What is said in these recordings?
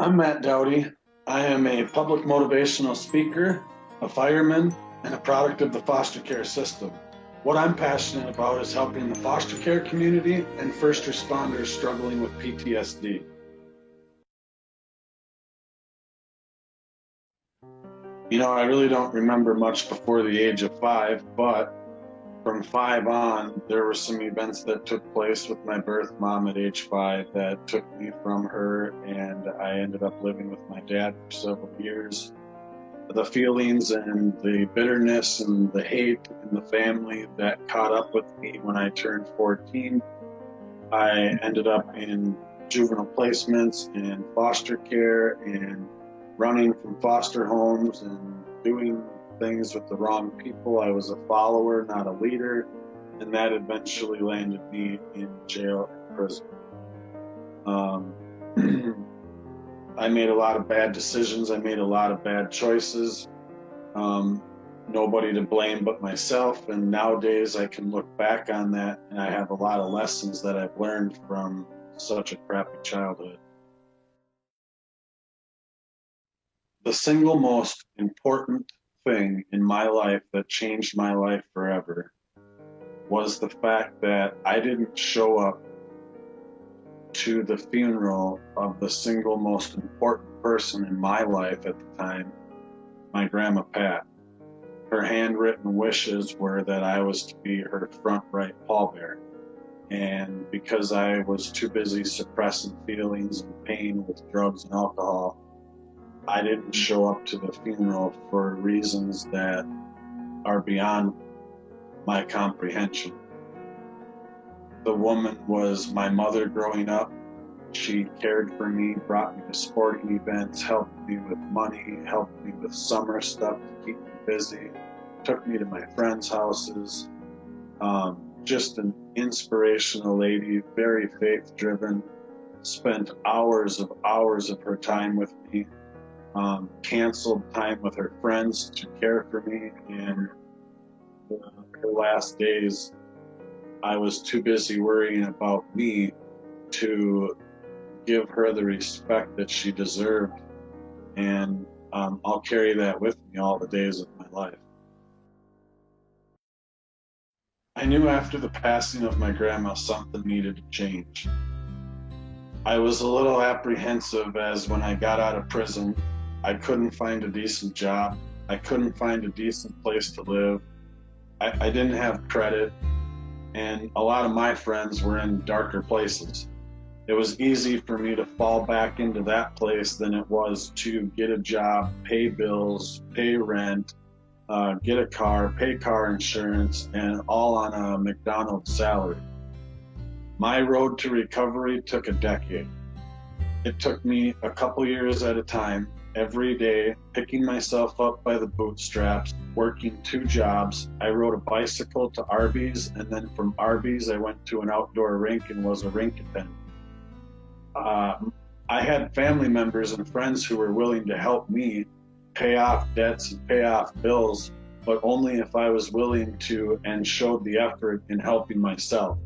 I'm Matt Dowdy. I am a public motivational speaker, a fireman, and a product of the foster care system. What I'm passionate about is helping the foster care community and first responders struggling with PTSD. I really don't remember much before the age of 5, but from 5 on, there were some events that took place with my birth mom at age 5 that took me from her, and I ended up living with my dad for several years. The feelings and the bitterness and the hate in the family that caught up with me when I turned 14. I ended up in juvenile placements and foster care and running from foster homes and doing things with the wrong people. I was a follower, not a leader, and that eventually landed me in jail and prison. I made a lot of bad decisions. I made a lot of bad choices. Nobody to blame but myself. And nowadays I can look back on that and I have a lot of lessons that I've learned from such a crappy childhood. The single most important thing in my life that changed my life forever was the fact that I didn't show up to the funeral of the single most important person in my life at the time, my grandma Pat. Her handwritten wishes were that I was to be her front right pallbearer. And because I was too busy suppressing feelings and pain with drugs and alcohol, I didn't show up to the funeral for reasons that are beyond my comprehension. The woman was my mother growing up. She cared for me, brought me to sporting events, helped me with money, helped me with summer stuff to keep me busy, took me to my friends' houses. Just an inspirational lady, very faith-driven, spent hours of her time with me. Canceled time with her friends to care for me, and her last days, I was too busy worrying about me to give her the respect that she deserved, and I'll carry that with me all the days of my life. I knew after the passing of my grandma something needed to change. I was a little apprehensive as when I got out of prison, I couldn't find a decent job. I couldn't find a decent place to live. I didn't have credit, and a lot of my friends were in darker places. It was easy for me to fall back into that place than it was to get a job, pay bills, pay rent, get a car, pay car insurance, and all on a McDonald's salary. My road to recovery took a decade. It took me a couple years at a time, every day, picking myself up by the bootstraps, working 2 jobs. I rode a bicycle to Arby's, and then from Arby's I went to an outdoor rink and was a rink attendant. I had family members and friends who were willing to help me pay off debts and pay off bills, but only if I was willing to and showed the effort in helping myself.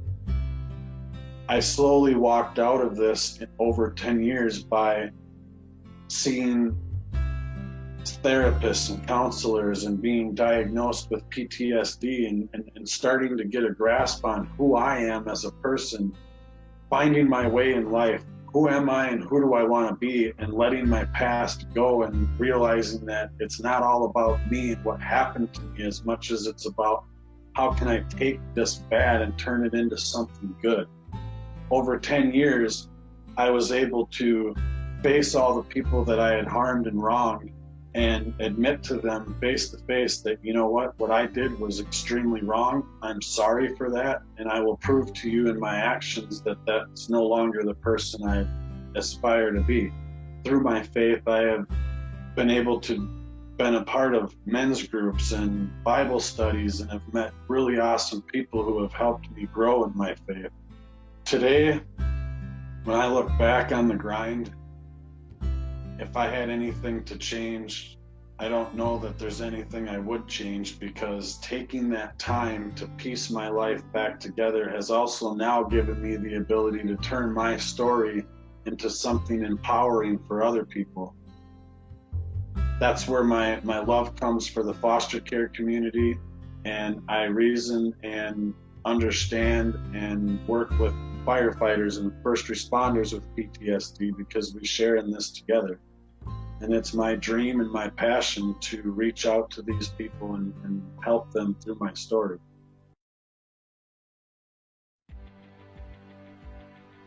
I slowly walked out of this in over 10 years by seeing therapists and counselors and being diagnosed with PTSD and starting to get a grasp on who I am as a person, finding my way in life. Who am I and who do I want to be, and letting my past go and realizing that it's not all about me and what happened to me as much as it's about how can I take this bad and turn it into something good. Over 10 years, I was able to face all the people that I had harmed and wronged and admit to them face to face that, you know what I did was extremely wrong. I'm sorry for that, and I will prove to you in my actions that that's no longer the person I aspire to be. Through my faith, I have been able to been a part of men's groups and Bible studies and have met really awesome people who have helped me grow in my faith. Today, when I look back on the grind, if I had anything to change, I don't know that there's anything I would change, because taking that time to piece my life back together has also now given me the ability to turn my story into something empowering for other people. That's where my love comes for the foster care community, and I reason and understand and work with firefighters and first responders with PTSD because we share in this together. And it's my dream and my passion to reach out to these people and help them through my story.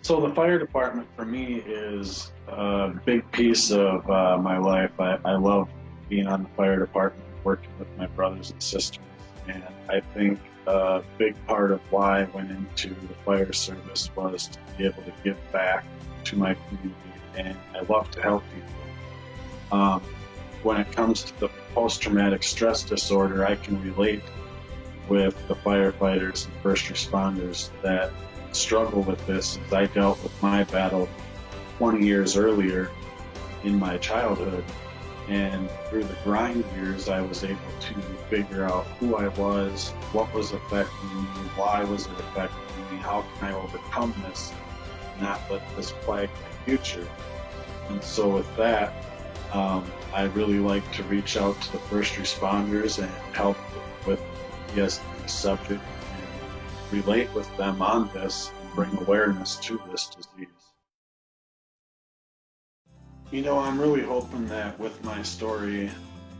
So the fire department for me is a big piece of my life. I love being on the fire department, working with my brothers and sisters. And I think a big part of why I went into the fire service was to be able to give back to my community. And I love to help people. When it comes to the post-traumatic stress disorder, I can relate with the firefighters and first responders that struggle with this, as I dealt with my battle 20 years earlier in my childhood. And through the grind years, I was able to figure out who I was, what was affecting me, why was it affecting me, how can I overcome this, and not let this plague my future. And so with that, I really like to reach out to the first responders and help with the PTSD subject and relate with them on this and bring awareness to this disease. You know, I'm really hoping that with my story,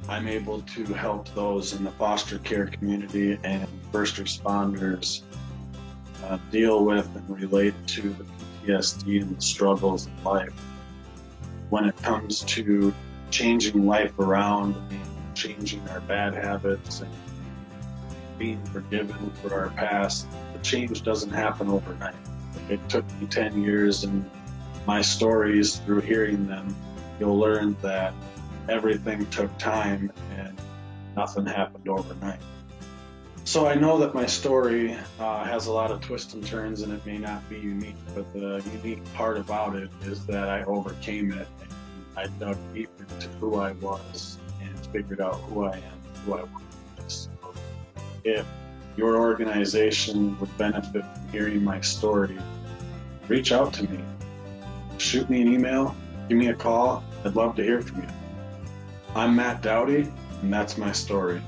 I'm able to help those in the foster care community and first responders deal with and relate to the PTSD and the struggles of life. When it comes to changing life around and changing our bad habits and being forgiven for our past, the change doesn't happen overnight. It took me 10 years, and my stories, through hearing them, you'll learn that everything took time and nothing happened overnight. So I know that my story has a lot of twists and turns, and it may not be unique, but the unique part about it is that I overcame it, and I dug deep into who I was and figured out who I am, who I want to be. So if your organization would benefit from hearing my story, reach out to me. Shoot me an email, give me a call. I'd love to hear from you. I'm Matt Dowdy, and that's my story.